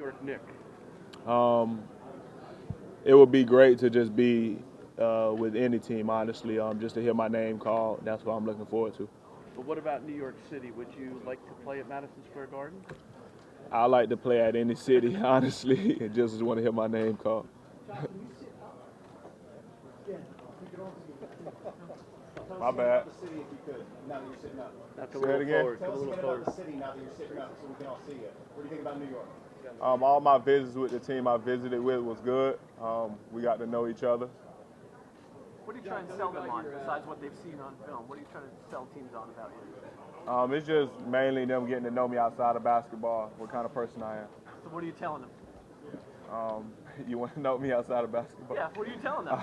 York Knick? Um, it would be great to just be with any team, honestly. Just to hear my name called, that's what I'm looking forward to. But what about New York City? Would you like to play at Madison Square Garden? I like to play at any city, honestly, and just want to hear my name called. My bad. The city, if you could, now that you're sitting up. That's a Say it little again? forward. Tell Come a us a little bit forward. about the city now that you're sitting up, so we can all see you. What do you think about New York? All my visits with the team I visited with was good. We got to know each other. What are you trying to sell them on, besides what they've seen on film? What are you trying to sell teams on about you? It's just mainly them getting to know me outside of basketball, what kind of person I am. So what are you telling them? You want to know me outside of basketball? Yeah, what are you telling them?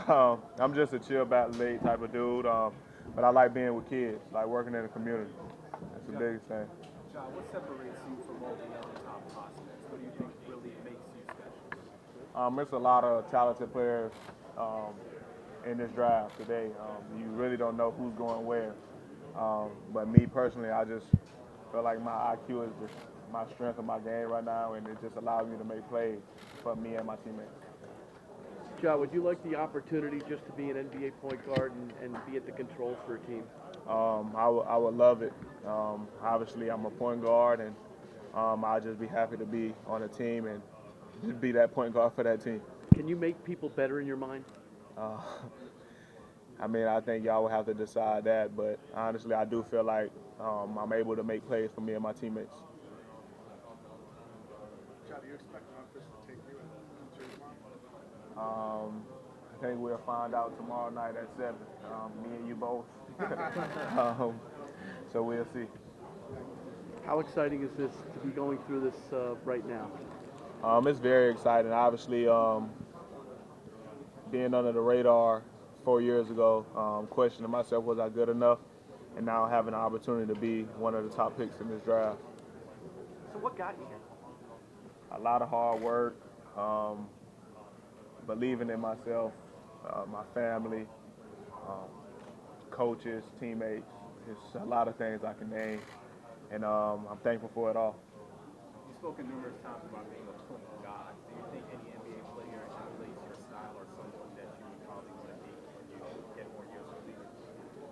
I'm just a chill, battle-lead type of dude, but I like being with kids, like working in the community. That's the biggest thing. John, what separates you from all the other top prospects? What do you think really makes you special? There's a lot of talented players in this draft today. You really don't know who's going where. But me personally, I just feel like my IQ is my strength of my game right now, and it just allows me to make plays for me and my teammates. John, would you like the opportunity just to be an NBA point guard and be at the controls for a team? I would love it. Obviously, I'm a point guard, and I'd just be happy to be on a team and just be that point guard for that team. Can you make people better in your mind? I mean, I think y'all will have to decide that, but honestly, I do feel like I'm able to make plays for me and my teammates. John, do you expect Memphis to take you into tomorrow? I think we'll find out tomorrow night at 7. Me and you both. So we'll see. How exciting is this to be going through this right now? It's very exciting. Obviously, being under the radar 4 years ago, questioning myself, was I good enough? And now having an opportunity to be one of the top picks in this draft. So what got you here? A lot of hard work, believing in myself, my family, coaches, teammates. There's a lot of things I can name, and I'm thankful for it all. You've spoken numerous times about being a point guard. Do you think any NBA player emulates your style or someone that you would probably want to be when you get more years of league?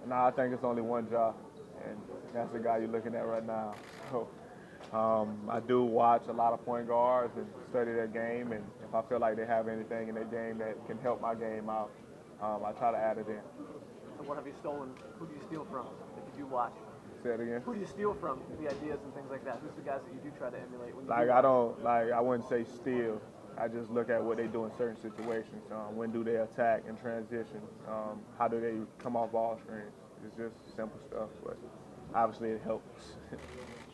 No, I think it's only one job, and that's the guy you're looking at right now. So I do watch a lot of point guards and study their game, and if I feel like they have anything in their game that can help my game out, I try to add it in. So what have you stolen? Who do you steal from that you do watch? Say it again. Who do you steal from, the ideas and things like that? Who's the guys that you do try to emulate? When you Like do I wouldn't say steal. I just look at what they do in certain situations. When do they attack and transition? How do they come off ball screens? It's just simple stuff, but obviously it helps.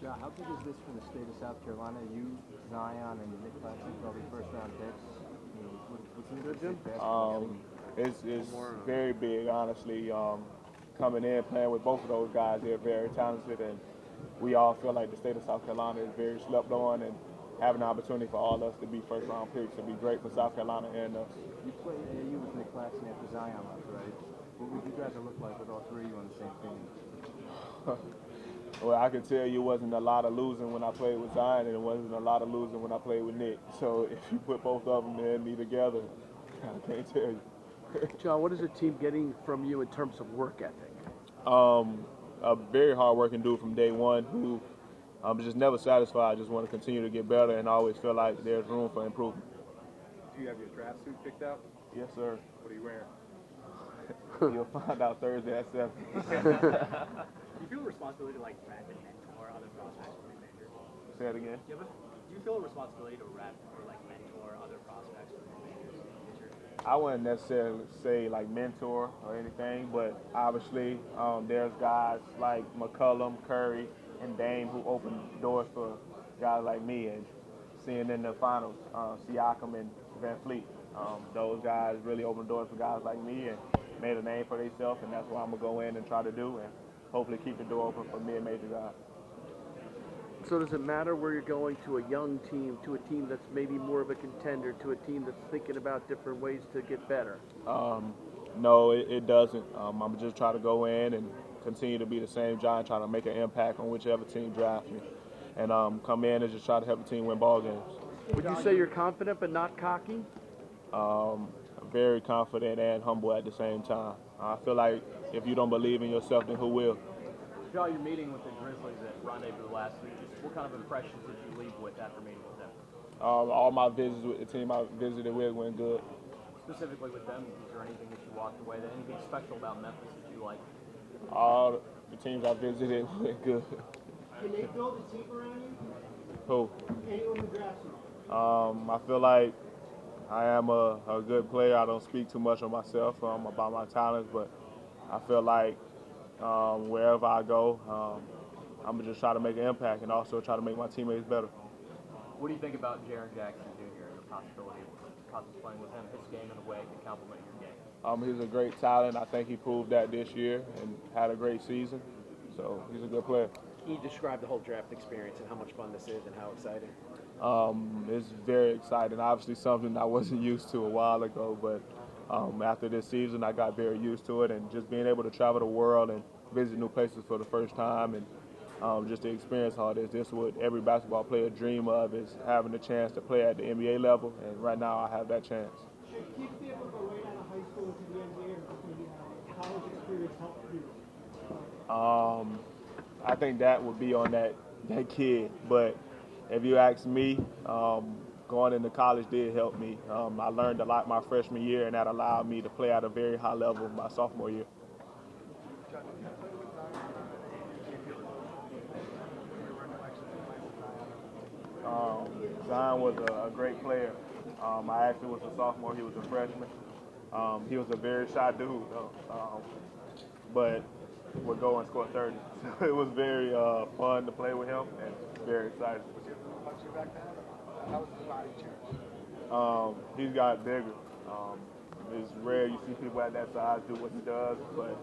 John, how big is this for the state of South Carolina? You, Zion, and Nick Claxton, probably first-round picks. What's in the state basketball? It's very big, honestly. Coming in, playing with both of those guys, they're very talented, and we all feel like the state of South Carolina is very slept on, and having an opportunity for all of us to be first-round picks would be great for South Carolina and us. You played AAU with Nick Claxton after Zion left, right? What would you guys look like with all three of you on the same team? Well, I can tell you it wasn't a lot of losing when I played with Zion, and it wasn't a lot of losing when I played with Nick. So if you put both of them and me together, I can't tell you. John, what is the team getting from you in terms of work ethic? A very hard-working dude from day one who I'm just never satisfied. I just want to continue to get better and always feel like there's room for improvement. Do you have your draft suit picked out? Yes, sir. What are you wearing? You'll find out Thursday at 7. Do you feel a responsibility to rep and mentor other prospects for majors? Say it again. Do you feel a responsibility to rep or mentor other prospects for majors? I wouldn't necessarily say mentor or anything, but obviously there's guys like McCollum, Curry, and Dame who open doors for guys like me, and seeing in the finals, Siakam and Van Fleet. Those guys really opened doors for guys like me and made a name for themselves, and that's what I'm going to go in and try to do and hopefully keep the door open for mid-major guys. So does it matter where you're going, to a young team, to a team that's maybe more of a contender, to a team that's thinking about different ways to get better? No, it doesn't. I'm just trying to go in and continue to be the same John, trying to make an impact on whichever team drafts me, and come in and just try to help the team win ball games. Would you say you're confident but not cocky? Very confident and humble at the same time. I feel like if you don't believe in yourself, then who will? Throughout your meeting with the Grizzlies at Rendezvous last week, just what kind of impressions did you leave with after meeting with them? All my visits with the team I visited with went good. Specifically with them, is there anything that you walked away, that anything special about Memphis that you like? All the teams I visited went good. Can they build a team around you? Who? Anyone who drafts you? I feel like I am a good player. I don't speak too much on myself about my talents, but I feel like wherever I go, I'm gonna just try to make an impact and also try to make my teammates better. What do you think about Jaren Jackson Jr. and the possibility of playing with him? His game in a way could complement your game. He's a great talent. I think he proved that this year and had a great season. So he's a good player. Can you describe the whole draft experience and how much fun this is and how exciting? It's very exciting. Obviously something I wasn't used to a while ago, but after this season I got very used to it, and just being able to travel the world and visit new places for the first time and just to experience all this. This is what every basketball player dream of, is having the chance to play at the NBA level, and right now I have that chance. Should kids be able to go right out of high school into the NBA, or does the college experience help you? I think that would be on that kid, but if you ask me, going into college did help me. I learned a lot my freshman year, and that allowed me to play at a very high level my sophomore year. Zion was a great player. I actually was a sophomore, he was a freshman. He was a very shy dude, but would go and score 30. So it was very fun to play with him and very exciting. He's got bigger. It's rare you see people at that size do what he does, but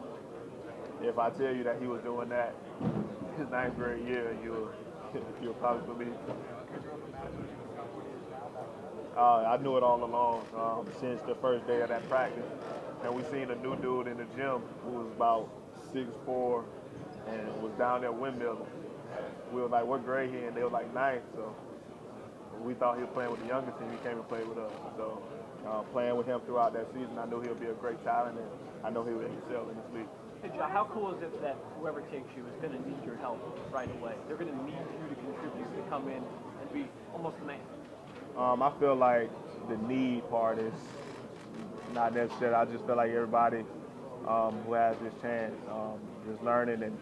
if I tell you that he was doing that his ninth grade year, you'll probably believe. I knew it all along since the first day of that practice, and we seen a new dude in the gym who was about 6'4" and was down there windmilling. We were like, what grade he in? They were like ninth, so we thought he was playing with the younger team. He came and played with us. So playing with him throughout that season, I knew he would be a great talent, and I know he would excel in this league. Hey, John, how cool is it that whoever takes you is going to need your help right away? They're going to need you to contribute, to come in and be almost a man. I feel like the need part is not necessary. I just feel like everybody who has this chance is learning and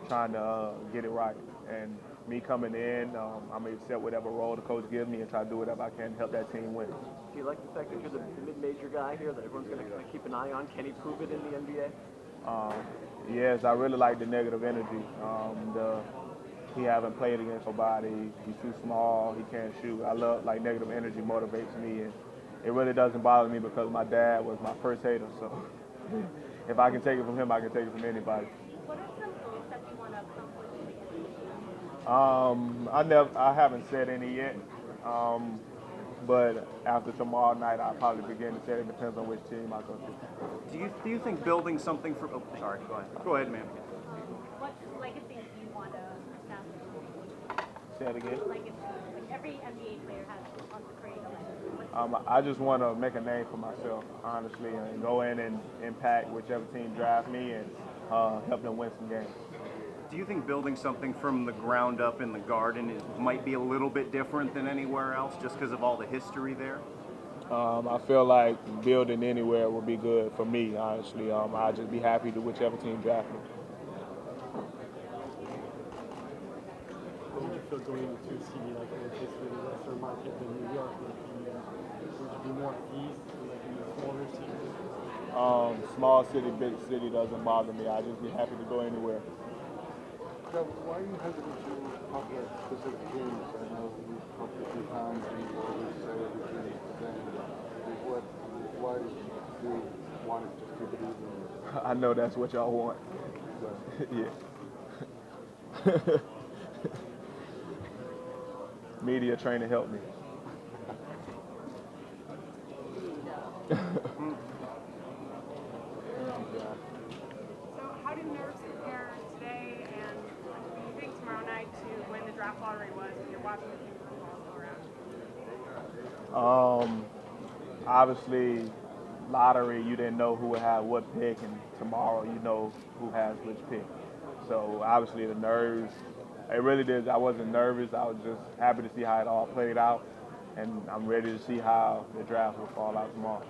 trying to get it right. And me coming in, I'm going to accept whatever role the coach gives me and try to do whatever I can to help that team win. Do you like the fact that you're the mid-major guy here, that everyone's going to keep an eye on? Can he prove it in the NBA? Yes, I really like the negative energy. He haven't played against nobody. He's too small. He can't shoot. I love, like, negative energy motivates me, and it really doesn't bother me because my dad was my first hater. So if I can take it from him, I can take it from anybody. What are some goals that you want to accomplish in the NBA? I haven't said any yet. But after tomorrow night, I'll probably begin to say it. Depends on which team I go to. Do you think building something for? Oh, sorry. Go ahead. Go ahead, ma'am. What legacy do you want to establish? Say it again. Legacy. Like every NBA player wants to create a legacy. I just want to make a name for myself, honestly, and go in and impact whichever team draft me and help them win some games. Do you think building something from the ground up in the Garden might be a little bit different than anywhere else, just because of all the history there? I feel like building anywhere would be good for me, honestly. I'd just be happy to whichever team draft me. How would you feel going into a city like Memphis with a lesser market than New York? Would you be more at ease like in the smaller cities? Small city, big city doesn't bother me. I'd just be happy to go anywhere. So why are you hesitant to talk about specific teams? I know we've talked a few times and you always say everything is the same. Why do you want to just keep it even? I know that's what y'all want. Yeah. Media trainer help me. So how do nerves compare today and do you think tomorrow night to when the draft lottery was when you're watching the team all around? Obviously, lottery, you didn't know who would have what pick, and tomorrow you know who has which pick. So obviously the nerves, it really did. I wasn't nervous. I was just happy to see how it all played out, and I'm ready to see how the draft will fall out tomorrow.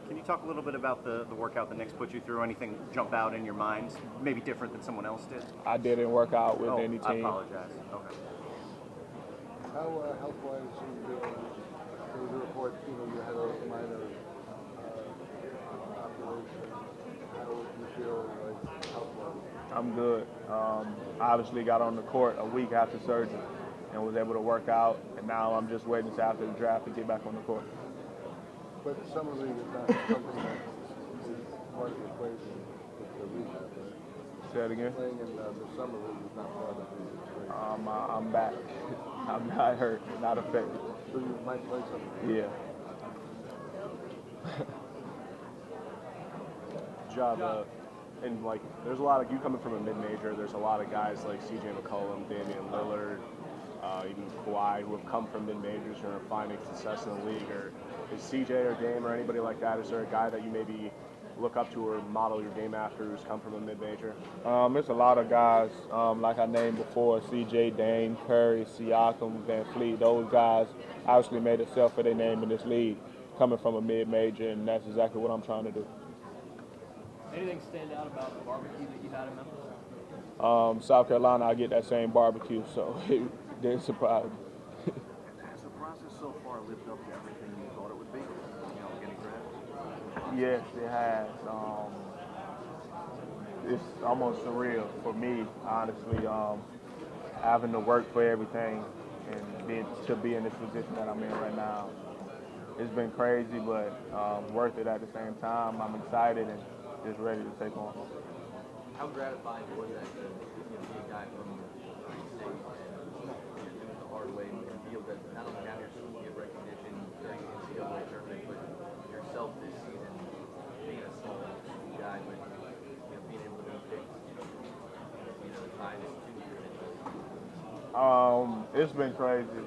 Can you talk a little bit about the workout the Knicks put you through? Anything jump out in your mind? Maybe different than someone else did? I didn't work out with any I team. apologize. Okay. How health-wise are you doing? There was a report, you had a minor operation. How do you feel like health-wise? I'm good. Obviously got on the court a week after surgery and was able to work out, and now I'm just waiting until after the draft to get back on the court. But summer league is not something that is part of the equation with the rehab, right? Say it again? Playing in the summer league is not part of the equation. I'm back. I'm not hurt, not affected. So you might play something? Yeah. Job, and like, there's a lot of you coming from a mid-major. There's a lot of guys like C.J. McCollum, Damian Lillard, even Kawhi, who have come from mid-majors and are finding success in the league. Or is C.J. or Dame or anybody like that? Is there a guy that you maybe look up to or model your game after who's come from a mid-major? It's a lot of guys, like I named before, C.J., Dame, Curry, Siakam, Van Fleet. Those guys obviously made themselves for their name in this league, coming from a mid-major, and that's exactly what I'm trying to do. Anything stand out about the barbecue that you had in Memphis? South Carolina, I get that same barbecue, so it didn't surprise me. Has the process so far lived up to everything you thought it would be? Getting drafted? Yes, it has. It's almost surreal for me, honestly, having to work for everything and to be in this position that I'm in right now. It's been crazy, but worth it at the same time. I'm excited and just ready to take on. How gratifying was that to be a guy from state and do it the hard way and feel that not only now you're still get recognition during the NCAA tournament, but yourself this season being a small guy, but being able to be picked, the time is 2 years. It's been crazy.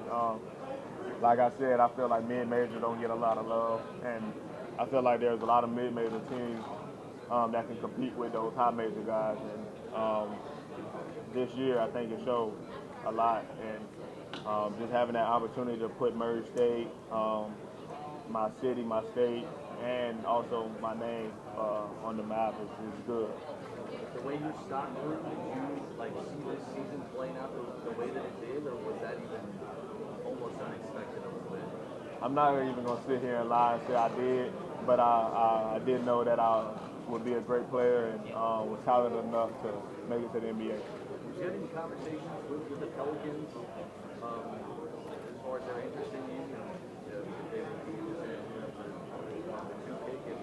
Like I said, I feel like mid-major don't get a lot of love, and I feel like there's a lot of mid-major teams that can compete with those high major guys. And this year, I think it showed a lot. And just having that opportunity to put Murray State, my city, my state, and also my name on the map is good. The way your stock grew, did you see this season playing out the way that it did, or was that even almost unexpected a little bit? I'm not even going to sit here and lie and say I did, but I did know that I would be a great player and was talented enough to make it to the NBA. Was you had any conversations with the Pelicans as far as their interest in you? If they would be interested in the 2 pick if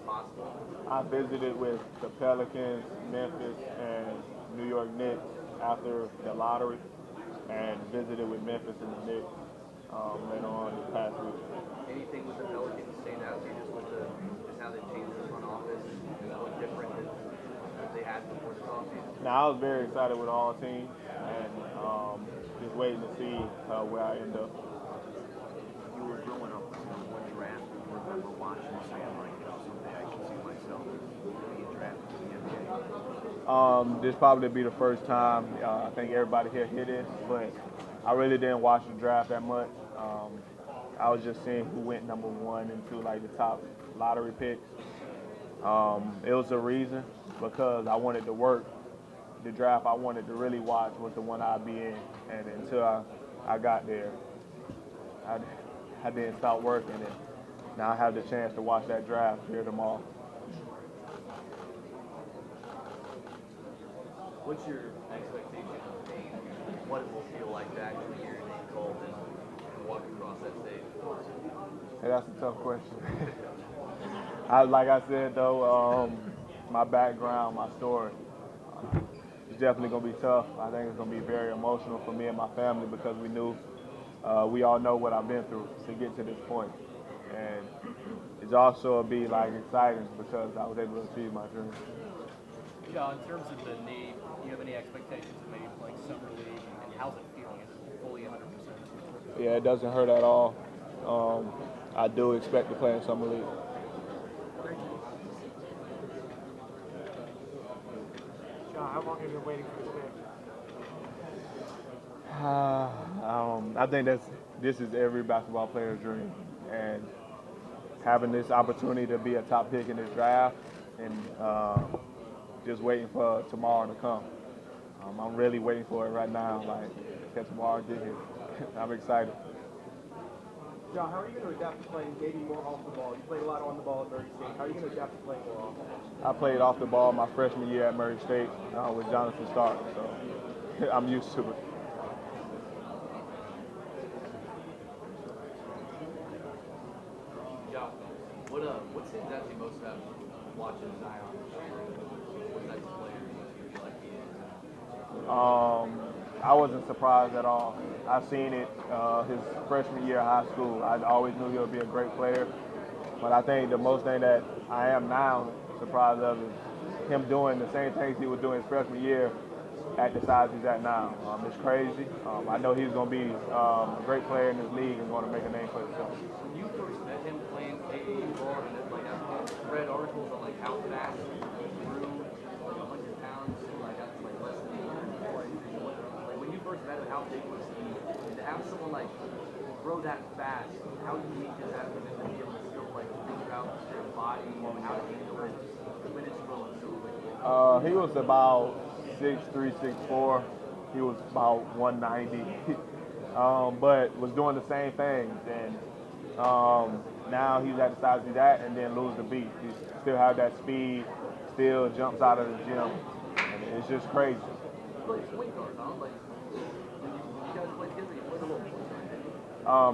possible? I visited with the Pelicans, Memphis, and New York Knicks after the lottery, and visited with Memphis and the Knicks later on this past week. Anything with the Pelicans stand out to you just with just how they changed the front office and what different than they had before this offseason? Now, I was very excited with all teams and just waiting to see where I end up. You were growing up one draft, you remember watching and saying, someday I can see myself being drafted to the NBA? This probably be the first time I think everybody here hit it, but I really didn't watch the draft that much. I was just seeing who went number 1 into like the top lottery picks. It was a reason because I wanted to work. The draft I wanted to really watch was the one I'd be in, and until I got there, I didn't stop working, and now I have the chance to watch that draft here tomorrow. What's your expectation of Dame? What it will feel like to actually hear your name called and walk across that stage? Hey, that's a tough question. Like I said, though, my background, my story, it's definitely going to be tough. I think it's going to be very emotional for me and my family because we all know what I've been through to get to this point. And it's also be like exciting because I was able to achieve my dream. Yeah, in terms of the need, do you have any expectations of maybe playing summer league, and how's it feeling? Is it fully 100%? Yeah, it doesn't hurt at all. I do expect to play in Summer League. John, how long have you been waiting for this day? I think this is every basketball player's dream, and having this opportunity to be a top pick in this draft, and just waiting for tomorrow to come. I'm really waiting for it right now. Like, can tomorrow get here? I'm excited. John, how are you going to adapt to playing maybe more off the ball? You played a lot on the ball at Murray State. How are you going to adapt to playing more off the ball? I played off the ball my freshman year at Murray State with Jonathan Stark, so I'm used to it. John, what stands out to you most about watching Zion this year? What types of players do you feel like he is? I wasn't surprised at all. I seen it his freshman year of high school. I always knew he would be a great player. But I think the most thing that I am now surprised of is him doing the same things he was doing his freshman year at the size he's at now. It's crazy. I know he's going to be a great player in this league and going to make a name for himself. When you first met him playing AAU ball, and then I've read articles on how fast he grew, 100 pounds, less than 100. When you first met him, how big was he? And to have someone grow that fast, how unique is that for him to be able to still figure out their body and how to handle it when it's growing so quickly? He was about 6'3", 6'4". He was about 190, but was doing the same things. And now he's at the size he's at, and then lose the beat. He still have that speed, still jumps out of the gym. And it's just crazy.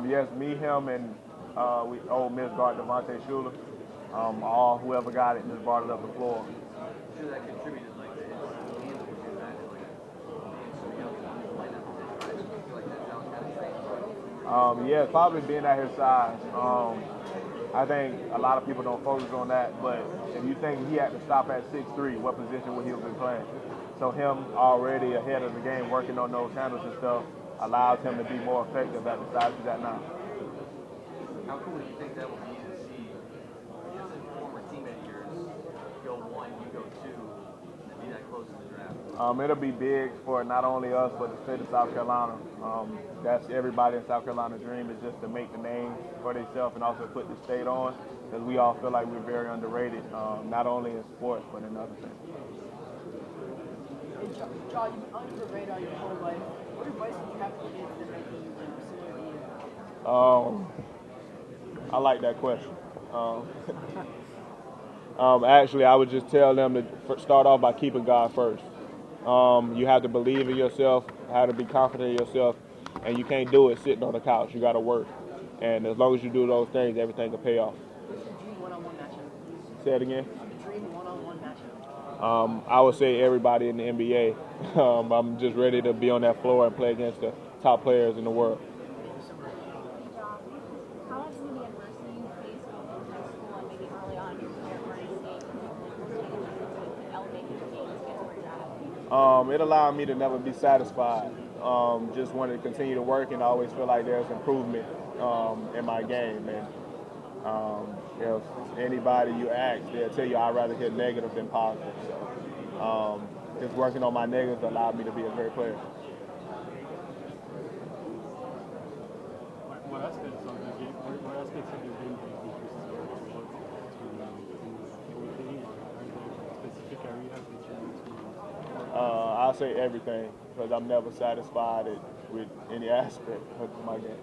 Yes, me, him, and Ole Miss guard Devontae Shuler. All whoever got it just brought it up the floor. Sure, that contributed to his hands were doing that, being so young and playing that position. I feel like that sounds kind of insane. Yeah, probably being at his size. I think a lot of people don't focus on that, but if you think he had to stop at 6'3", what position would he have been playing? So him already ahead of the game, working on those handles and stuff, allows him to be more effective at the size he's at now. How cool do you think that will be to see just a former teammate of yours go 1, you go 2, and be that close to the draft? It'll be big for not only us, but the state of South Carolina. That's everybody in South Carolina's dream, is just to make the name for themselves and also put the state on, because we all feel like we're very underrated, not only in sports, but in other things. Hey, John, you've been under the radar your whole life. What advice would you have for kids that may be similar to you? I like that question. Actually, I would just tell them to start off by keeping God first. You have to believe in yourself, have to be confident in yourself, and you can't do it sitting on the couch. You got to work. And as long as you do those things, everything will pay off. What's your dream one-on-one matchup? Say it again? Dream one-on-one matchup? I would say everybody in the NBA. I'm just ready to be on that floor and play against the top players in the world. How has some of the adversity you faced in high school and maybe early on in your career at Murray State to elevate your game to get to where you're at? It allowed me to never be satisfied. Just wanted to continue to work, and I always feel like there's improvement in my game. And if anybody you ask, they'll tell you I'd rather hit negative than positive. So just working on my negatives allowed me to be a great player. What aspects of the game? What aspects of your game do you think you still work to everything? Are there specific areas that you need to? I'll say everything, because I'm never satisfied with any aspect of my game.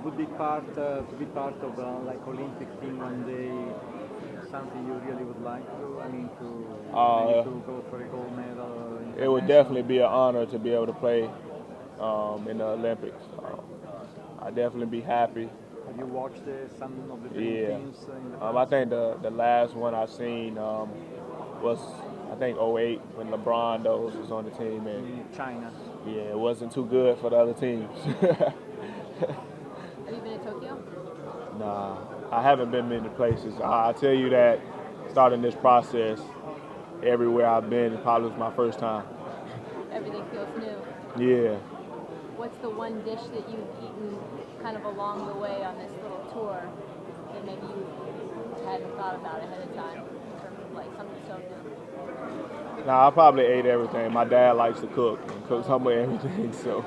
Would be part to be part of like Olympic team one day, something you really would like to? I mean, to go for a gold medal. It would definitely be an honor to be able to play in the Olympics. I'd definitely be happy. Have you watched some of the teams? In the past? I think the last one I seen was, I think, 2008 when LeBron was on the team. And in China. Yeah, it wasn't too good for the other teams. Have you been to Tokyo? Nah, I haven't been many places. I tell you that starting this process everywhere I've been, it probably was my first time. Everything feels new. Yeah. What's the one dish that you've eaten kind of along the way on this little tour that maybe you hadn't thought about ahead of time in terms of like something so new? Nah, I probably ate everything. My dad likes to cook and cooks almost everything, so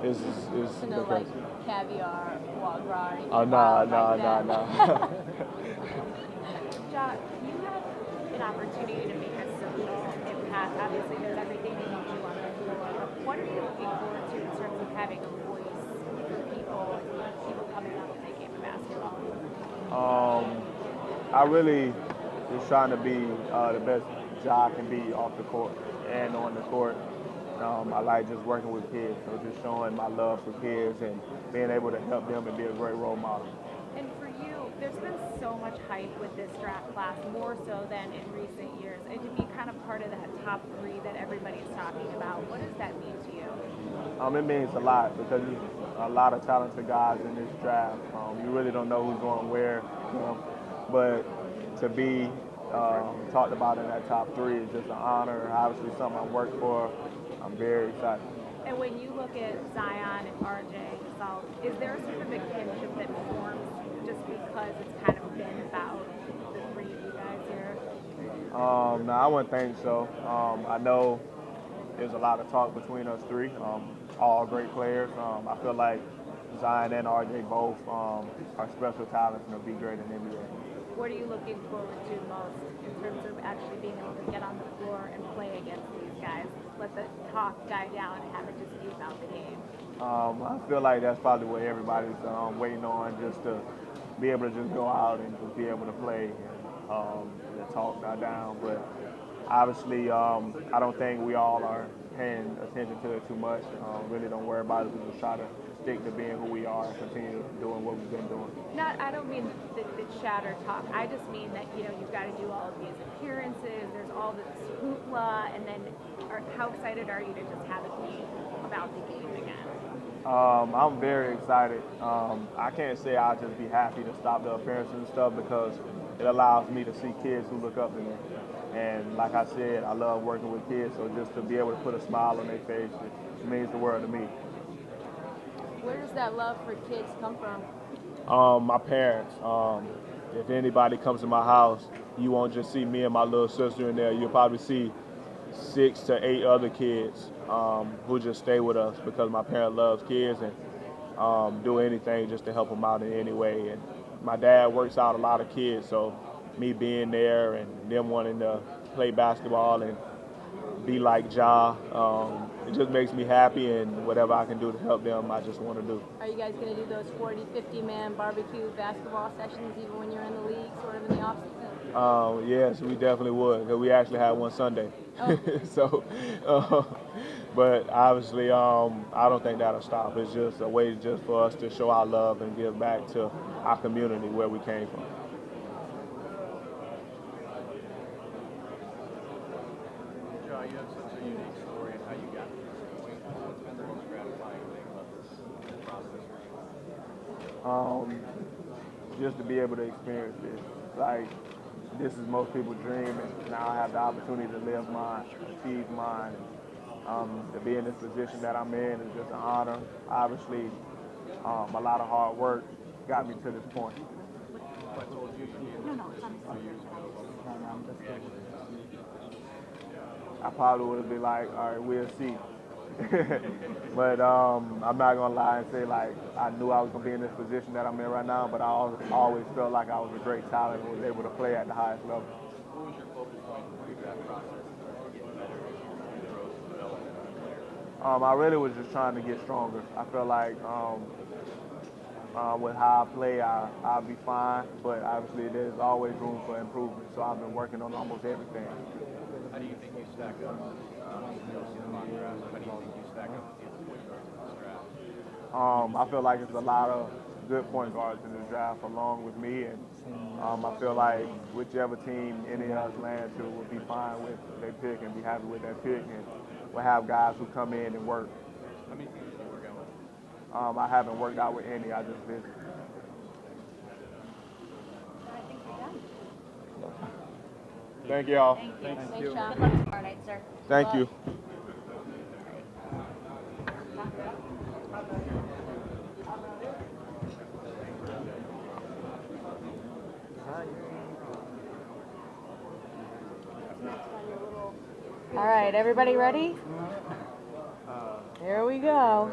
it's So no like caviar, foie gras, or anything Oh, wild nah. like that? John, you have an opportunity to make a social impact. Obviously, there's everything that you do on the floor. But what are you looking forward to in terms of having a voice for people coming up in the game of basketball? I really is trying to be the best Ja can be off the court and on the court. I like just working with kids, so just showing my love for kids and being able to help them and be a great role model. And for you, there's been so much hype with this draft class, more so than in recent years. And to be kind of part of that top 3 that everybody's talking about, what does that mean to you? It means a lot because there's a lot of talented guys in this draft. You really don't know who's going where, but to be talked about in that top 3 is just an honor. Obviously, something I worked for. I'm very excited. And when you look at Zion and RJ, Gasol, is there a sort of a kinship that forms just because it's kind of been about the 3 of you guys here? No, I wouldn't think so. I know there's a lot of talk between us 3. All great players. I feel like Zion and RJ both are special talents and will be great in the NBA. What are you looking forward to most in terms of actually being able to get on the floor and play against these guys? Let the talk die down and have it just be about the game. I feel like that's probably what everybody's waiting on, just to be able to just go out and just be able to play and the talk die down. But obviously, I don't think we all are paying attention to it too much. Really don't worry about it. We just try to stick to being who we are and continue doing what we've been doing. I don't mean the chatter talk. I just mean that, you've got to do all of these appearances. There's all this hoopla. And then how excited are you to just have it be about the game again? I'm very excited. I can't say I'll just be happy to stop the appearances and stuff because it allows me to see kids who look up to me. And like I said, I love working with kids, so just to be able to put a smile on their face, it means the world to me. Where does that love for kids come from? My parents. If anybody comes to my house, you won't just see me and my little sister in there. You'll probably see 6 to 8 other kids who just stay with us because my parent loves kids and do anything just to help them out in any way. And my dad works out a lot of kids, so me being there and them wanting to play basketball and be like Ja, it just makes me happy, and whatever I can do to help them, I just want to do. Are you guys going to do those 40, 50-man barbecue basketball sessions even when you're in the league, sort of in the off-season? Yes, we definitely would, because we actually had one Sunday. Oh. So, but obviously, I don't think that'll stop. It's just a way just for us to show our love and give back to our community where we came from. Joe, you have such a unique story and how you got to this point. What's been the most gratifying thing about this process for you? Just to be able to experience this. Like, this is most people's dream, and now I have the opportunity to live mine, achieve mine. To be in this position that I'm in is just an honor. Obviously, a lot of hard work got me to this point. I told you it's on 2 years ago. I probably would have been like, all right, we'll see. But I'm not gonna lie and say like I knew I was gonna be in this position that I'm in right now, but I always felt like I was a great talent and was able to play at the highest level. What was your focus point through that process to get better in growth and development as a player? I really was just trying to get stronger. I feel like with how I play, I'll be fine, but obviously there's always room for improvement, so I've been working on almost everything. How do you think you stack up? You'll see the mock draft. How do you think you stack up against the point guards in this draft? I feel like there's a lot of good point guards in this draft along with me, and I feel like whichever team any of us land to will be fine with their pick and be happy with that pick, and we'll have guys who come in and work. How many teams do you work out with? I haven't worked out with any. I just visited. Thank y'all. Thank you. Thank you. Good luck tomorrow night, sir. Thank you. All right, everybody ready? Here we go.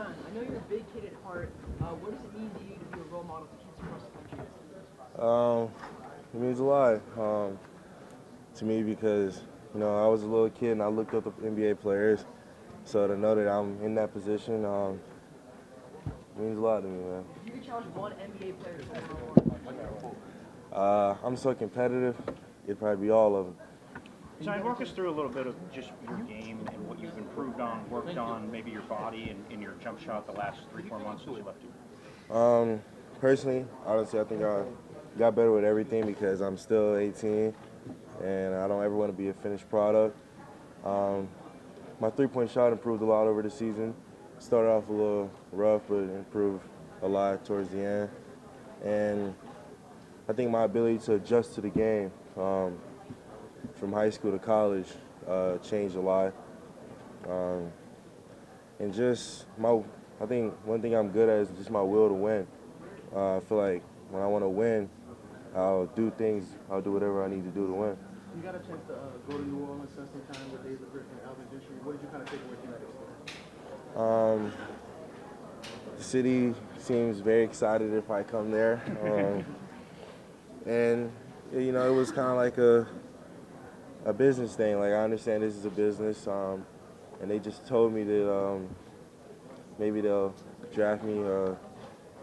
Zion, I know you're a big kid at heart. What does it mean to you to be a role model to kids across the country? It means a lot to me because, you know, I was a little kid and I looked up the NBA players. So to know that I'm in that position means a lot to me, man. If you could challenge one NBA player to one-on-one, I'm so competitive, it'd probably be all of them. Zion, walk us through a little bit of just your game and what you've improved on, worked on, maybe your body and your jump shot the last 3-4 months since you left here. Personally, honestly, I think I got better with everything because I'm still 18 and I don't ever want to be a finished product. My three-point shot improved a lot over the season. Started off a little rough, but improved a lot towards the end. And I think my ability to adjust to the game from high school to college changed a lot. And just I think one thing I'm good at is just my will to win. I feel like when I want to win, I'll do whatever I need to do to win. You got a chance to go to New Orleans, spend some time with David Griffin and Alvin Gentry. What did you kind of take away from that experience? The city seems very excited if I come there. And, you know, it was kind of like a business thing. Like, I understand this is a business, and they just told me that maybe they'll draft me if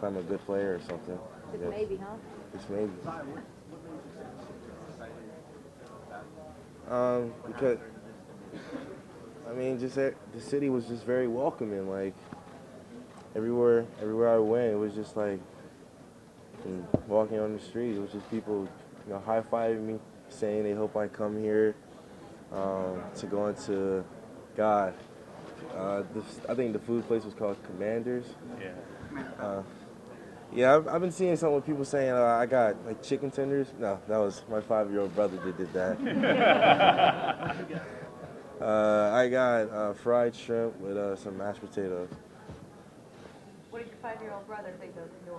I'm a good player or something. Just maybe, huh? Just maybe. Because, I mean, just the city was just very welcoming. Like, everywhere I went, it was just like, walking on the street, it was just people, you know, high-fiving me, saying they hope I come here to go into God. I think the food place was called Commanders. Yeah. Yeah, I've been seeing some of people saying I got like chicken tenders. No, that was my 5-year-old brother that did that. I got fried shrimp with some mashed potatoes. What did your 5-year-old brother think of New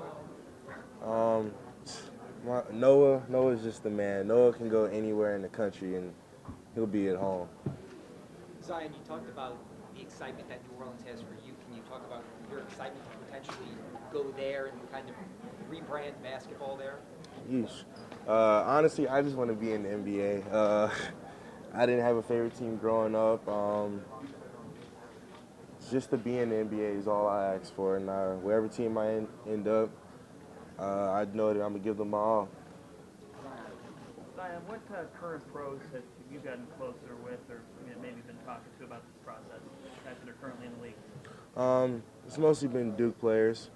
Orleans? Noah's just the man. Noah can go anywhere in the country and he'll be at home. Zion, you talked about the excitement that New Orleans has for you. Can you talk about your excitement to potentially go there and kind of rebrand basketball there? Yeesh. Honestly, I just want to be in the NBA. I didn't have a favorite team growing up. Just to be in the NBA is all I ask for, and wherever team I end up, I know that I'm gonna give them my all. Zion, what current pros have you gotten closer with, or maybe been talking to about this process, guys that are currently in the league? It's mostly been Duke players,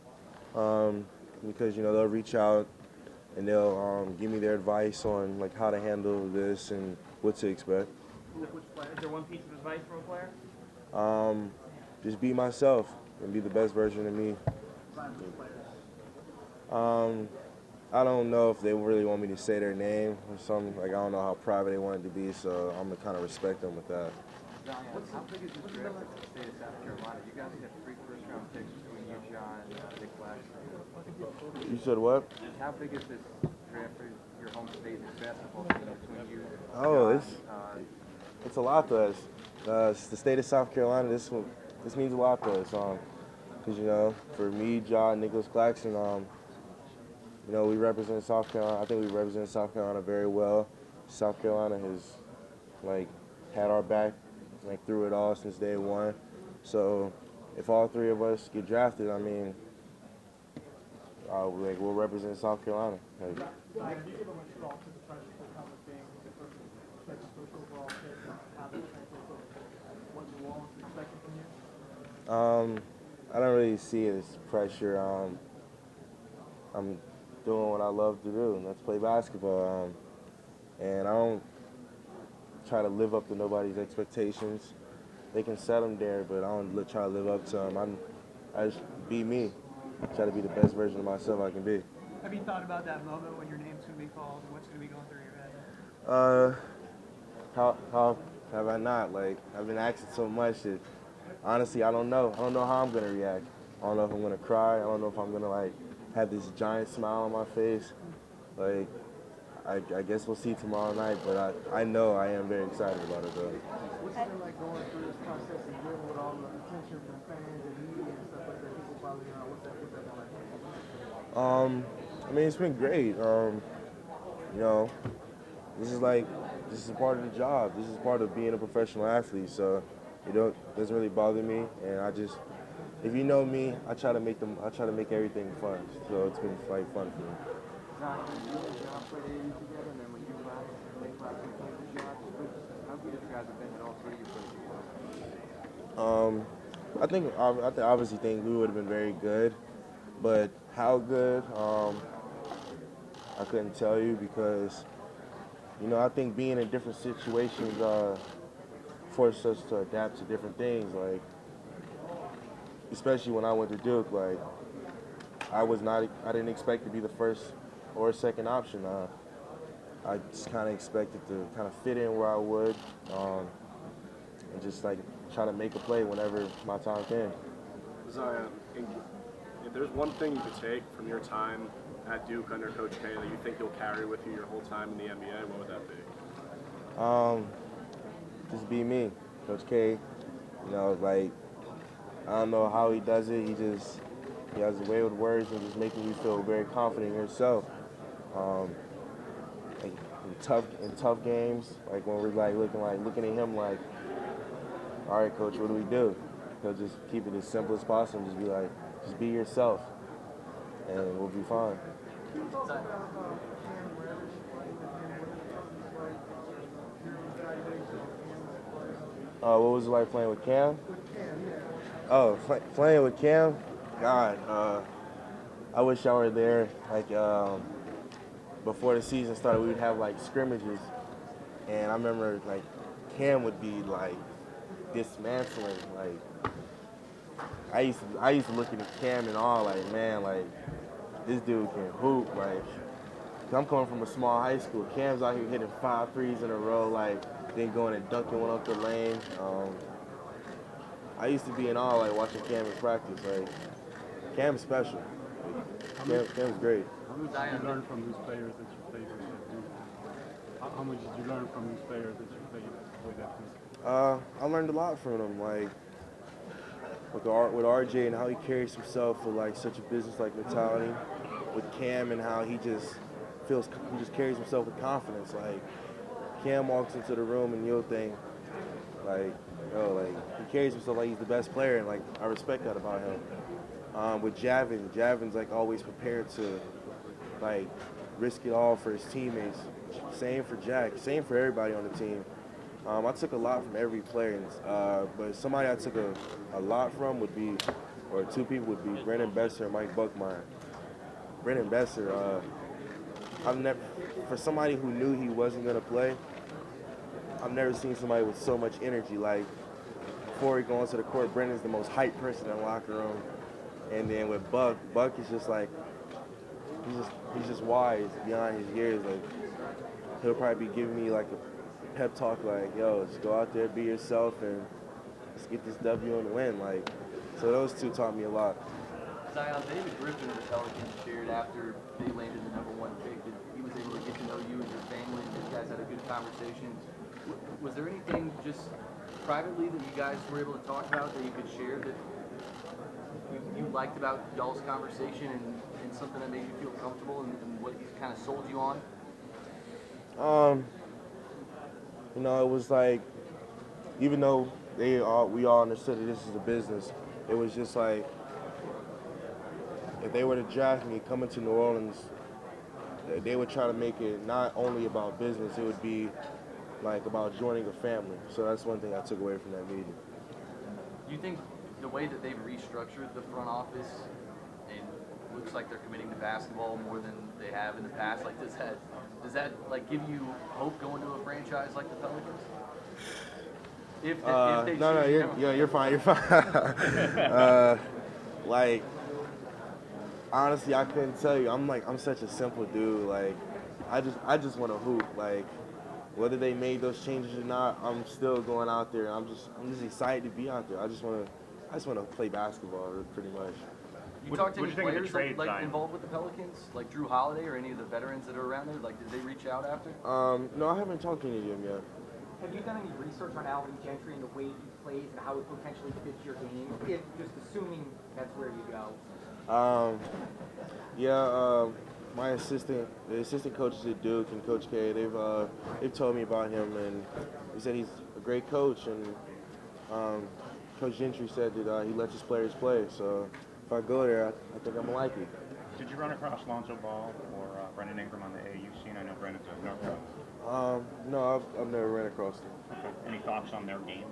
because, you know, they'll reach out and they'll give me their advice on like how to handle this and what to expect. Which player? Is there one piece of advice from a player? Just be myself and be the best version of me. I don't know if they really want me to say their name or something. Like, I don't know how private they want it to be, so I'm gonna kind of respect them with that. Zion, how big is this draft for the state of South Carolina? You guys have 3 first-round picks between you, John, and Nick Claxton. You said what? How big is this draft for your home state, this basketball team between you? Oh, John, it's a lot to us. It's the state of South Carolina. This means a lot to us. Because, you know, for me, John, Nicholas Claxton, you know, we represent South Carolina. I think we represent South Carolina very well. South Carolina has, like, had our back, like, through it all since day one. So if all 3 of us get drafted, I mean, we'll represent South Carolina. Like, Do you give a much thought to the pressure that comes with being the first overall pick and how that translates over to what New Orleans is expecting from you? I don't really see it as pressure. I'm doing what I love to do, and that's play basketball. And I don't try to live up to nobody's expectations. They can set them there, but I don't try to live up to them. I just be me. Try to be the best version of myself I can be. have you thought about that moment when your name's going to be called and what's going to be going through your head? How have I not? Like, I've been asking so much that, honestly, I don't know. I don't know how I'm going to react. I don't know if I'm going to cry. I don't know if I'm going to, like, have this giant smile on my face. Like, I guess we'll see tomorrow night, but I know I am very excited about it, though. What's it like going through this process and dealing with all the attention from fans and media and stuff like I mean, it's been great. You know, this is a part of the job. This is part of being a professional athlete. So it doesn't really bother me. And if you know me, I try to make everything fun. So it's been fun for me. How good have you guys been at all three of your places? I obviously think we would have been very good, but how good, I couldn't tell you because, I think being in different situations forced us to adapt to different things. Like, especially when I went to Duke, like, I didn't expect to be the first or second option. I just kind of expected to kind of fit in where I would, and just like try to make a play whenever my time came. Zion, if there's one thing you could take from your time at Duke under Coach K that you think you'll carry with you your whole time in the NBA, what would that be? Just be me, Coach K. Like, I don't know how he does it. He has a way with words and just making you feel very confident in yourself. In tough games, like when we're like looking at him like, all right, coach, what do we do? He'll just keep it as simple as possible and just be like, just be yourself, and we'll be fine. What was it like playing with Cam? Oh, playing with Cam? God, I wish I were there. Like, before the season started, we would have like scrimmages, and I remember like Cam would be like dismantling. Like, I used to look at Cam and all like, man, like this dude can hoop. Like, I'm coming from a small high school. Cam's out here hitting 5 threes in a row, like then going and dunking one up the lane. I used to be in awe, like watching Cam in practice. Like, Cam's special. Like, Cam's great. How much did you learn from these players that you played with? How much did you learn from these players that you played with at Duke? I learned a lot from them, like with RJ and how he carries himself with like such a business-like mentality. With Cam and how he just carries himself with confidence. Like, Cam walks into the room and you'll think, like, he carries himself like he's the best player, and like I respect that about him. With Javin's like always prepared to like risk it all for his teammates. Same for Jack. Same for everybody on the team. I took a lot from every player, but somebody I took a lot from would be, or two people would be Brendan Besser and Mike Buckmeyer. Brendan Besser, for somebody who knew he wasn't gonna play, I've never seen somebody with so much energy. Like, before he goes to the court, Brendan's the most hyped person in the locker room. And then with Buck is just like, he's just wise beyond his years. Like, he'll probably be giving me like a pep talk, like, yo, just go out there, be yourself, and let's get this W and win. Like, so those two taught me a lot. Zion, David Griffin of the Pelicans shared after they landed the #1 pick that he was able to get to know you and your family, and you guys had a good conversation. Was there anything just privately that you guys were able to talk about that you could share that you liked about y'all's conversation and something that made you feel comfortable and what he kind of sold you on? It was like, even though we all understood that this is a business, it was just like, if they were to draft me coming to New Orleans, they would try to make it not only about business, it would be like about joining a family. So that's one thing I took away from that meeting. Do you think the way that they've restructured the front office, and looks like they're committing to basketball more than they have in the past, like does that like give you hope going to a franchise like the Pelicans? If they no, you're fine. Like, honestly, I couldn't tell you. I'm such a simple dude. Like, I just want to hoop. Like, whether they made those changes or not, I'm still going out there. I'm just excited to be out there. I just want to play basketball, pretty much. You talked to any players like involved with the Pelicans, like Drew Holiday or any of the veterans that are around there? Like, did they reach out after? No, I haven't talked to any of them yet. Have you done any research on Alvin Gentry and the way he plays and how it potentially fits your game? If just assuming that's where you go? My the assistant coaches at Duke and Coach K, they've told me about him, and he said he's a great coach, and Coach Gentry said that he lets his players play. So if I go there, I think I'm gonna like it. Did you run across Lonzo Ball or Brandon Ingram on the AAU scene? I know Brandon's a North. No, I've never ran across them. Okay. Any thoughts on their game?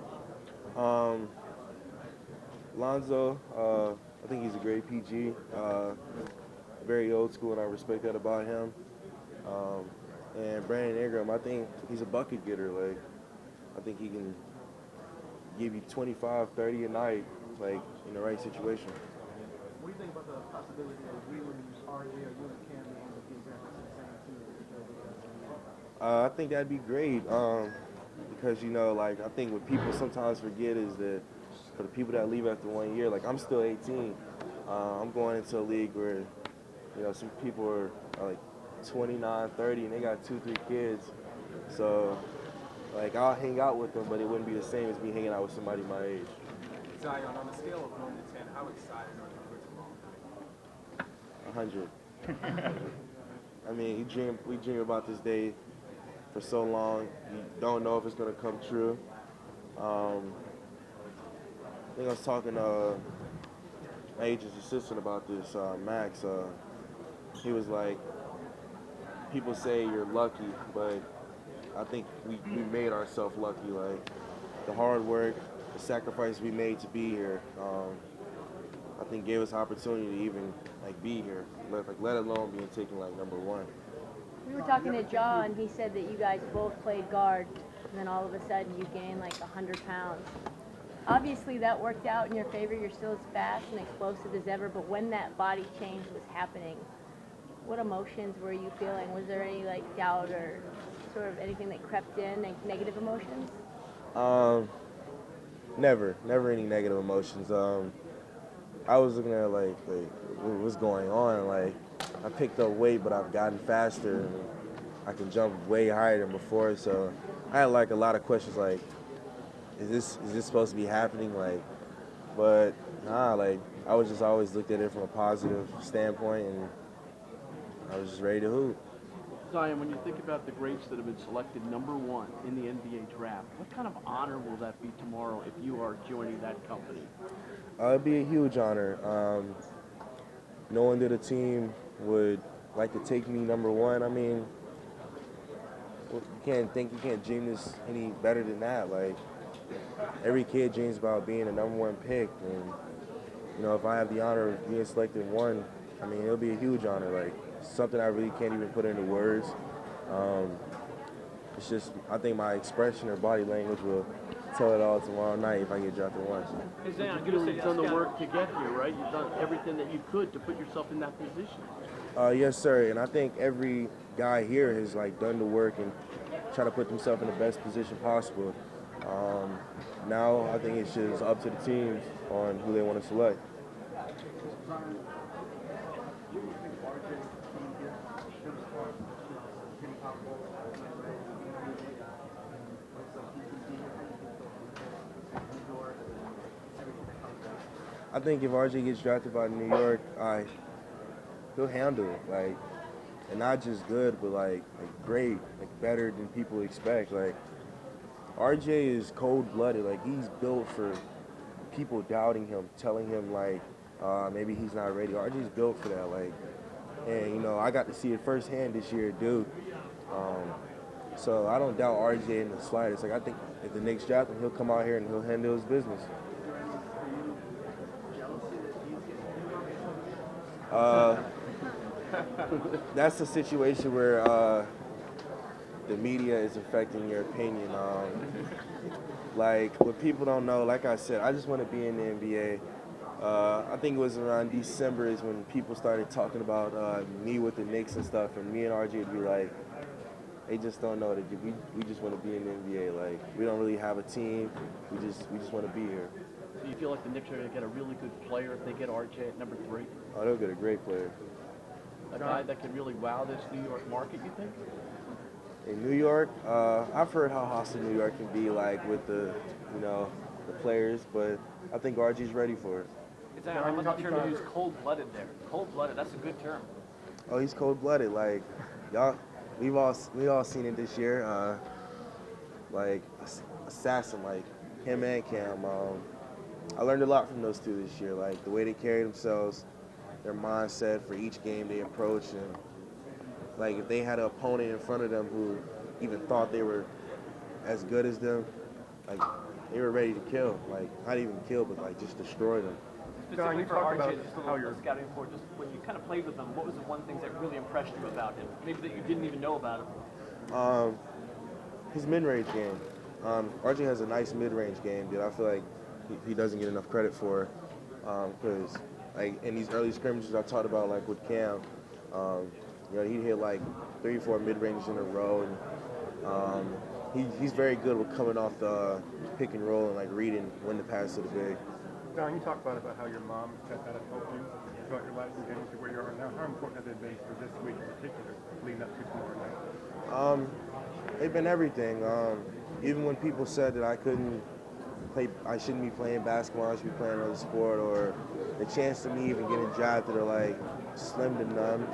Lonzo, I think he's a great PG. Very old school, and I respect that about him. And Brandon Ingram, I think he's a bucket getter. Like, I think he can give you 25, 30 a night, like, in the right situation. What do you think about the possibility of you and RJ or you and Cam being able to get drafted to the same team? I think that'd be great because, you know, like, I think what people sometimes forget is that for the people that leave after 1 year, like, I'm still 18. I'm going into a league where, you know, some people are like 29, 30, and they got 2, 3 kids. So, like, I'll hang out with them, but it wouldn't be the same as me hanging out with somebody my age. Zion, on a scale of 1 to 10, how excited are you for tomorrow? 100. I mean, we dream about this day for so long. You don't know if it's going to come true. I think I was talking to my agent's assistant about this, Max. He was like, people say you're lucky, but I think we made ourselves lucky. Like, the hard work, the sacrifice we made to be here, I think gave us opportunity to even like be here, let alone being taken like #1. We were talking to Jaw, and he said that you guys both played guard, and then all of a sudden you gained like 100 pounds. Obviously that worked out in your favor. You're still as fast and explosive as ever, but when that body change was happening, what emotions were you feeling? Was there any like doubt or sort of anything that crept in, like negative emotions? Never any negative emotions. I was looking at like what's going on. Like, I picked up weight, but I've gotten faster, and I can jump way higher than before. So I had like a lot of questions, like, is this supposed to be happening? Like, but nah, like, I was just always looked at it from a positive standpoint, and I was just ready to hoop. Zion, when you think about the greats that have been selected #1 in the NBA draft, what kind of honor will that be tomorrow if you are joining that company? It'd be a huge honor. Knowing that a team would like to take me #1, I mean, you can't dream this any better than that. Like, every kid dreams about being a #1 pick, and you know, if I have the honor of being selected 1, I mean, it'll be a huge honor. Like, something I really can't even put into words. It's just, I think my expression or body language will tell it all tomorrow night if I get drafted 1. Hey, Zion, you've done the work to get here, right? You've done everything that you could to put yourself in that position. Yes, sir. And I think every guy here has like done the work and try to put themselves in the best position possible. Now I think it's just up to the teams on who they want to select. I think if RJ gets drafted by New York, he'll handle it, like, and not just good, but like great, like better than people expect. Like, RJ is cold-blooded. Like, he's built for people doubting him, telling him like maybe he's not ready. RJ's built for that. Like, and you know, I got to see it firsthand this year at Duke. So I don't doubt RJ in the slightest. Like, I think if the Knicks draft him, he'll come out here and he'll handle his business. That's a situation where the media is affecting your opinion. Like, what people don't know, like I said, I just want to be in the NBA. I think it was around December is when people started talking about me with the Knicks and stuff, and me and RJ would be like, they just don't know that we just want to be in the NBA. Like, we don't really have a team. We just want to be here. Do you feel like the Knicks are going to get a really good player if they get RJ at #3? Oh, they'll get a great player. A guy that can really wow this New York market, you think? In New York, I've heard how hostile New York can be, like, with the, you know, the players, but I think RJ's ready for it. I'm not sure to use cold-blooded there. Cold-blooded, that's a good term. Oh, he's cold-blooded. Like, y'all, we all seen it this year. Like, assassin, like him and Cam. I learned a lot from those two this year. Like the way they carry themselves, their mindset for each game they approach, and like if they had an opponent in front of them who even thought they were as good as them, like they were ready to kill. Like not even kill, but like just destroy them. Specifically for RJ, just a little scouting report, just when you kind of played with him, what was the one thing that really impressed you about him? Maybe that you didn't even know about him? His mid-range game. RJ has a nice mid-range game that I feel like he doesn't get enough credit for, because like in these early scrimmages I talked about, like with Cam, you know, he'd hit like 3 or 4 mid-ranges in a row, and he's very good with coming off the pick and roll and like reading when to pass to the big. Don, you talked about how your mom has had to help you throughout your life and getting to where you are now. How important have they been for this week in particular, leading up to tomorrow night? They've been everything. Even when people said that I shouldn't be playing basketball, I should be playing another sport, or the chance of me even getting drafted are like slim to none.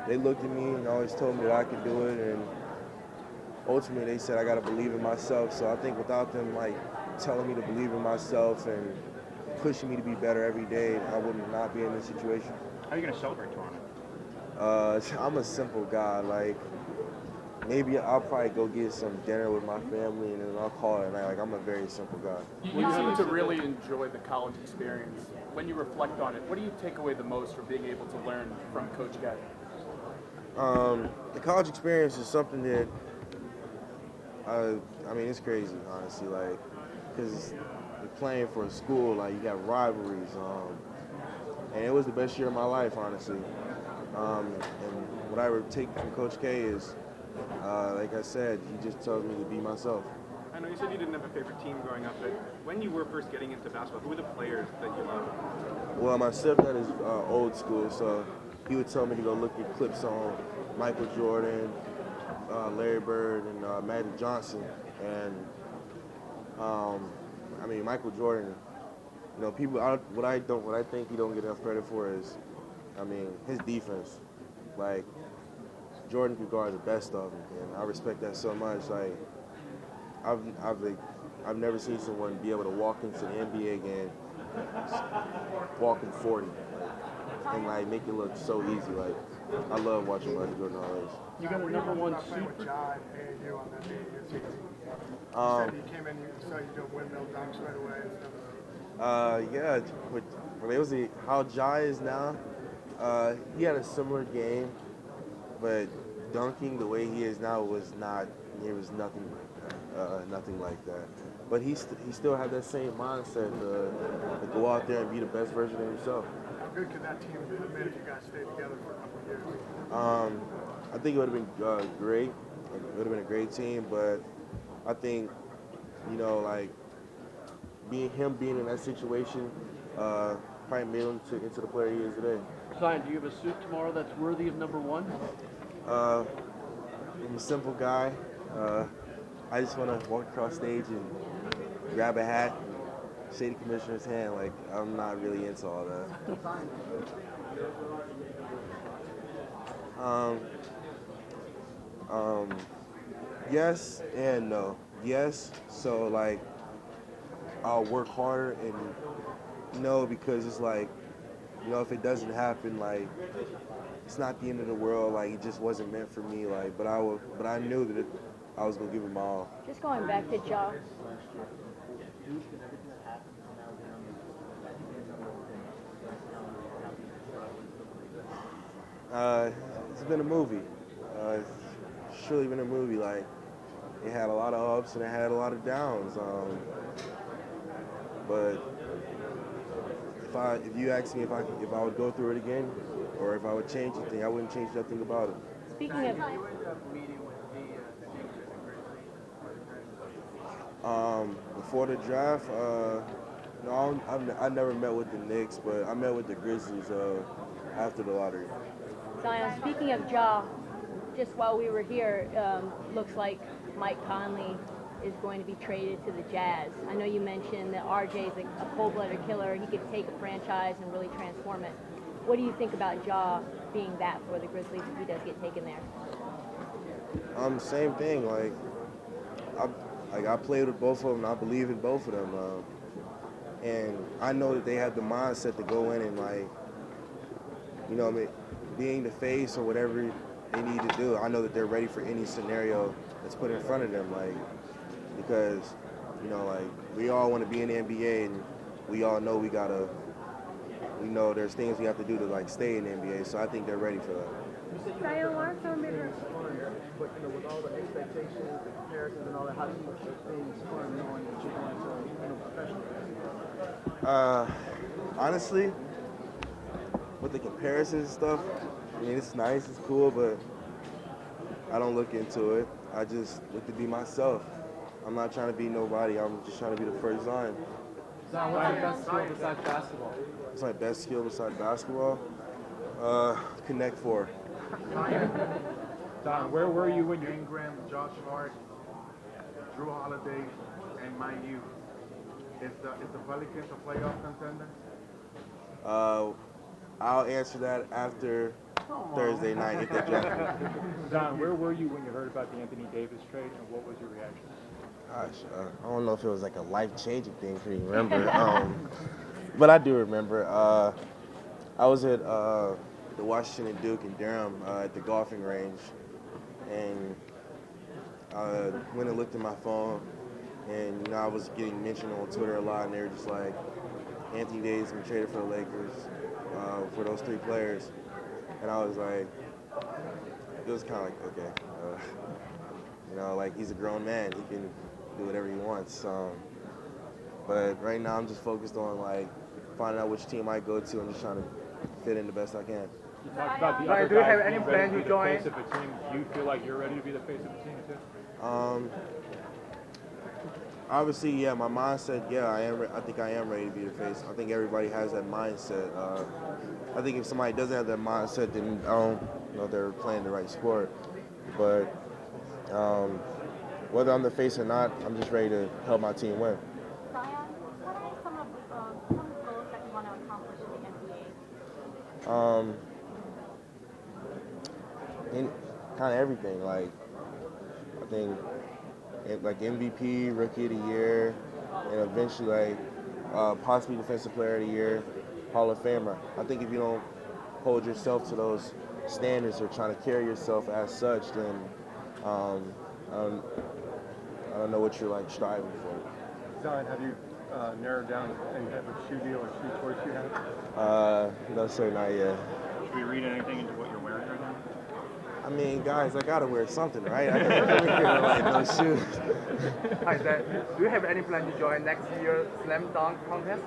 They looked at me and always told me that I could do it, and ultimately they said I got to believe in myself. So I think without them like telling me to believe in myself and pushing me to be better every day, I would not be in this situation. How are you going to celebrate tomorrow? I'm a simple guy. Like, maybe I'll probably go get some dinner with my family and then I'll call it a night. Like, I'm a very simple guy. You seem to really enjoy the college experience. When you reflect on it, what do you take away the most from being able to learn from Coach Gett? The college experience is something that, I mean, it's crazy, honestly. Like, because you're playing for a school, like, you have rivalries. And it was the best year of my life, honestly. And what I would take from Coach K is, like I said, he just tells me to be myself. I know you said you didn't have a favorite team growing up, but when you were first getting into basketball, who were the players that you loved? Well, my stepdad is old school, so he would tell me to go look at clips on Michael Jordan, Larry Bird, and Magic Johnson. And I mean, Michael Jordan, you know, people. What I think he don't get enough credit for is, I mean, his defense. Like, Jordan could guard the best of them, and I respect that so much. Like, I've never seen someone be able to walk into the NBA game, walking 40, and like make it look so easy. Like, I love watching Michael Jordan always. You got the number one super job and you on that day against you said you came in, you saw you doing windmill dunks right away and stuff. Yeah, when it was how Jai is now, he had a similar game, but dunking the way he is now was not. It was nothing like that. But he still had that same mindset to go out there and be the best version of himself. How good could that team have been if you guys stayed together for a couple of years? I think it would have been great. It would have been a great team, but I think, you know, like being in that situation probably made him into the player he is today. Zion, do you have a suit tomorrow that's worthy of number one? I'm a simple guy. I just want to walk across stage and grab a hat, shake the commissioner's hand. Like, I'm not really into all that. Yes and no. Yes, so like I'll work harder, and no, because it's like, you know, if it doesn't happen, like it's not the end of the world. Like, it just wasn't meant for me. Like, but I knew that I was gonna give it my all. Just going back to Ja. It's been a movie. It's surely been a movie. Like, it had a lot of ups and it had a lot of downs. But if you ask me if I would go through it again, or if I would change anything, I wouldn't change nothing about it. Speaking of, before the draft, no, I never met with the Knicks, but I met with the Grizzlies after the lottery. Zion, speaking of Ja, just while we were here, looks like Mike Conley is going to be traded to the Jazz. I know you mentioned that RJ is a cold-blooded killer. He could take a franchise and really transform it. What do you think about Ja being that for the Grizzlies if he does get taken there? Same thing. I played with both of them. And I believe in both of them, and I know that they have the mindset to go in and being the face or whatever they need to do. I know that they're ready for any scenario that's put in front of them. Because we all want to be in the NBA, and we all know we know there's things we have to do to stay in the NBA. So I think they're ready for that. Zion, what are some major but with all the expectations, the comparisons, and all that, how do you keep things fun knowing that you're going to professional? Honestly, with the comparisons and stuff, I mean, it's nice, it's cool, but I don't look into it. I just look to be myself. I'm not trying to be nobody. I'm just trying to be the first Zion. Zion, what's your best skill besides basketball? What's my best skill besides basketball? Connect four. Don, where were you when Ingram, Josh Hart, Drew Holiday, and mind you, is the Pelicans a playoff contender? I'll answer that after Thursday night if they draft. Don, where were you when you heard about the Anthony Davis trade, and what was your reaction? Gosh, I don't know if it was like a life-changing thing for you to remember, but I do remember. I was at the Washington and Duke in Durham at the golfing range, and I went and looked at my phone, and I was getting mentioned on Twitter a lot, and they were just like, Anthony Davis been traded for the Lakers for those three players, and I was like, it was kind of like, okay, he's a grown man, he can do whatever he wants. But right now I'm just focused on finding out which team I go to and just trying to fit in the best I can. You talked about the other do you guys have any being plan ready to be the join? face of a team. Do you feel like you're ready to be the face of the team too? Obviously, yeah, my mindset, yeah, I think I am ready to be the face. I think everybody has that mindset. I think if somebody doesn't have that mindset, then I don't know if they're playing the right sport. But whether I'm the face or not, I'm just ready to help my team win. Zion, what are some of the goals that you want to accomplish in the NBA? In kind of everything. I think MVP, Rookie of the Year, and eventually possibly Defensive Player of the Year, Hall of Famer. I think if you don't hold yourself to those standards or trying to carry yourself as such, then I don't know what you're striving for. Zion, have you narrowed down any type of shoe deal or shoe choice you have? No, sir, not yet. Should we read anything into what you're wearing right now? I mean, guys, I gotta wear something, right? I can't wear no shoes. Hi, Zach. Do you have any plan to join next year's slam dunk contest?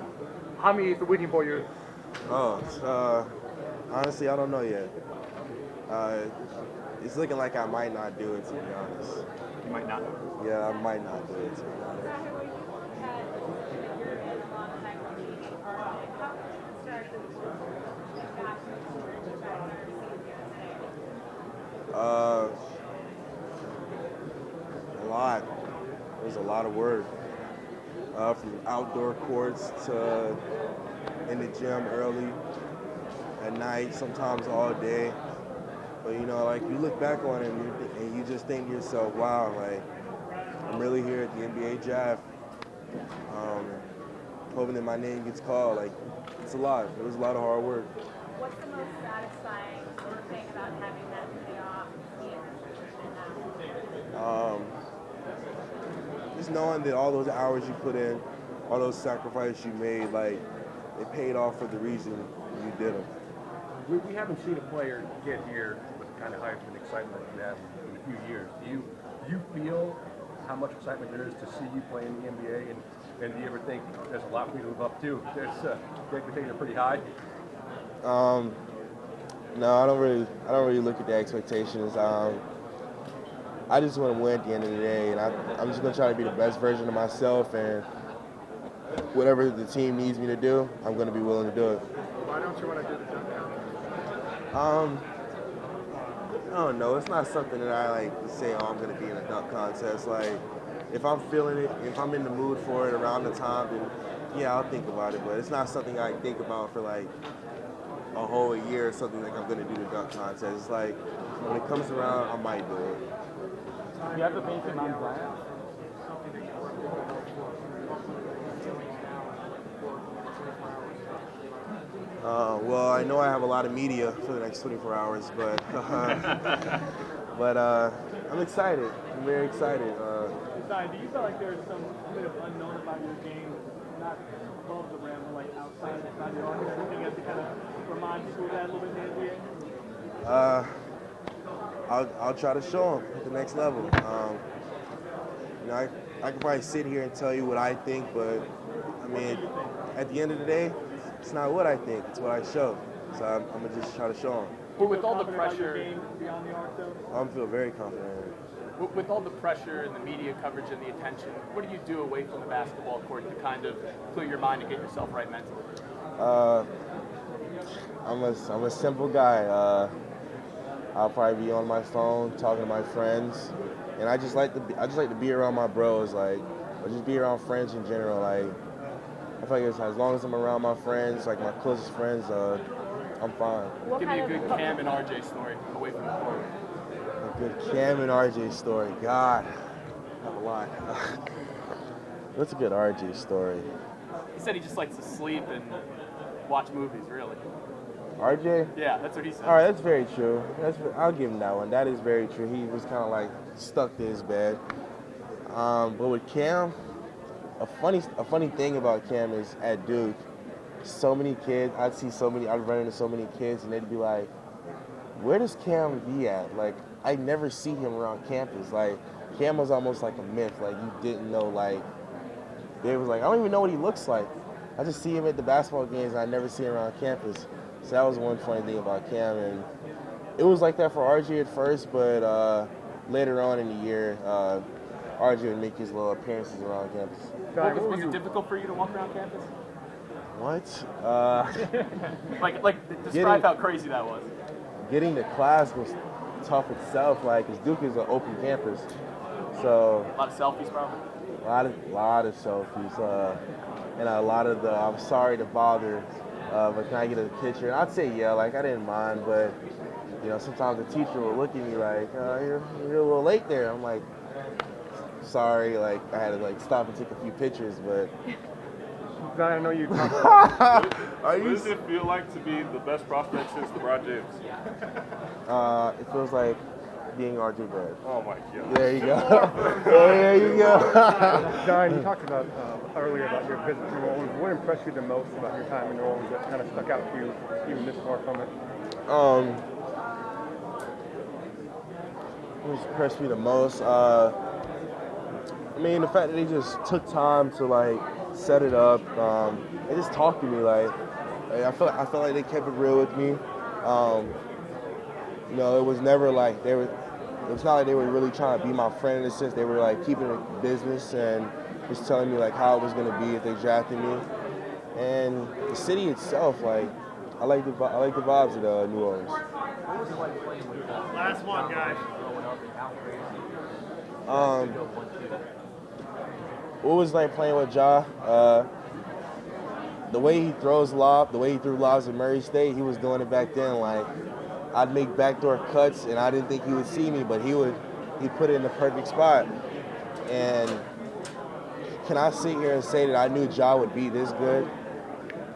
Hami is waiting for you. Honestly, I don't know yet. It's looking like I might not do it, to be honest. You might not? Yeah, I might not do it, to be honest. A lot. There's a lot of work. From outdoor courts to in the gym early, at night, sometimes all day. But you look back on it and you just think to yourself, wow, I'm really here at the NBA draft, hoping that my name gets called. It's a lot. It was a lot of hard work. What's the most satisfying thing about having that payoff here and now? Just knowing that all those hours you put in, all those sacrifices you made, it paid off for the reason you did them. We haven't seen a player get here with the kind of hype and excitement that you have in a few years. Do you feel how much excitement there is to see you play in the NBA, and do you ever think there's a lot for you to live up to? The expectations are pretty high. No, I don't really look at the expectations. I just want to win at the end of the day, and I'm just going to try to be the best version of myself, and whatever the team needs me to do, I'm going to be willing to do it. Why don't you want to do the dunk contest? I don't know. It's not something that I like to say, oh, I'm going to be in a dunk contest. if I'm feeling it, if I'm in the mood for it around the time, then yeah, I'll think about it. But it's not something I think about for like a whole year or something like I'm gonna do the dunk contest. It's like when it comes around, I might do it. You have the painting on Bryant? Well, I know I have a lot of media for the next 24 hours, but I'm excited. I'm very excited. Zion, do you feel like there's some bit of unknown about your game, not above the rim, like outside the arc? Is there anything you have to kind of remind people of that a little bit in the NBA? I'll try to show them at the next level. You know, I can probably sit here and tell you what I think, but I mean, at the end of the day, it's not what I think, it's what I show. So I'm gonna just try to show them. But with all the pressure, beyond the arc, though? I feel very confident in it. With all the pressure and the media coverage and the attention, what do you do away from the basketball court to kind of clear your mind and get yourself right mentally? I'm a simple guy. I'll probably be on my phone talking to my friends, and I just like to be around my bros, like, or just be around friends in general. Like, I feel like as long as I'm around my friends, like my closest friends, I'm fine. Give me a good Cam and RJ story away from the court. A good Cam and RJ story. God, I have a lot. What's a good RJ story? He said he just likes to sleep and watch movies, really. RJ? Yeah, that's what he said. All right, that's very true. I'll give him that one. That is very true. He was kind of like stuck to his bed. But with Cam, a funny thing about Cam is at Duke, so many kids, I'd run into so many kids and they'd be like, where does Cam be at? Like, I never see him around campus. Like, Cam was almost like a myth. Like, you didn't know, like, they was like, I don't even know what he looks like. I just see him at the basketball games and I never see him around campus. So that was one funny thing about Cam. And it was like that for RJ at first, but later on in the year, RJ would make his little appearances around campus. Was it difficult for you to walk around campus? What? Like describe how crazy that was. Getting to class was tough itself, like, because Duke is an open campus. So A lot of selfies, probably. A lot of selfies, and a lot of the I'm sorry to bother, but can I get a picture? And I'd say yeah, like I didn't mind, but you know sometimes the teacher would look at me like you're a little late there. I'm like sorry, like I had to like stop and take a few pictures, but. I know you talked about What does it feel like to be the best prospect since LeBron James? It feels like being RJ Barrett. Oh my God. There you go. There you go. Zion, you talked about earlier about your visit to New Orleans. What impressed you the most about your time in New Orleans that kind of stuck out to you, even this far from it? What impressed me the most? I mean, the fact that they just took time to like set it up. They just talked to me like I felt like they kept it real with me. You know, it was never like it's not like they were really trying to be my friend in a sense. They were like keeping it business and just telling me like how it was gonna be if they drafted me. And the city itself, like I like the vibes of New Orleans. Last one, guys. What was like playing with Ja? The way he throws lob, the way he threw lobs at Murray State, he was doing it back then. Like I'd make backdoor cuts, and I didn't think he would see me, but he put it in the perfect spot. And can I sit here and say that I knew Ja would be this good?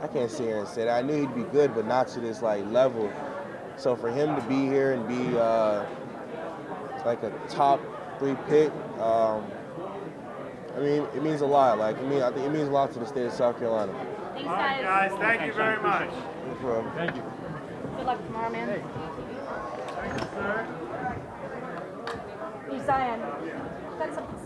I can't sit here and say that. I knew he'd be good, but not to this like level. So for him to be here and be like a top 3 pick, I mean, it means a lot. Like, I think it means a lot to the state of South Carolina. All right, guys. Thank you very much. No problem. Thank you. Good luck tomorrow, man. Thank you, sir. Hey, Zion, got something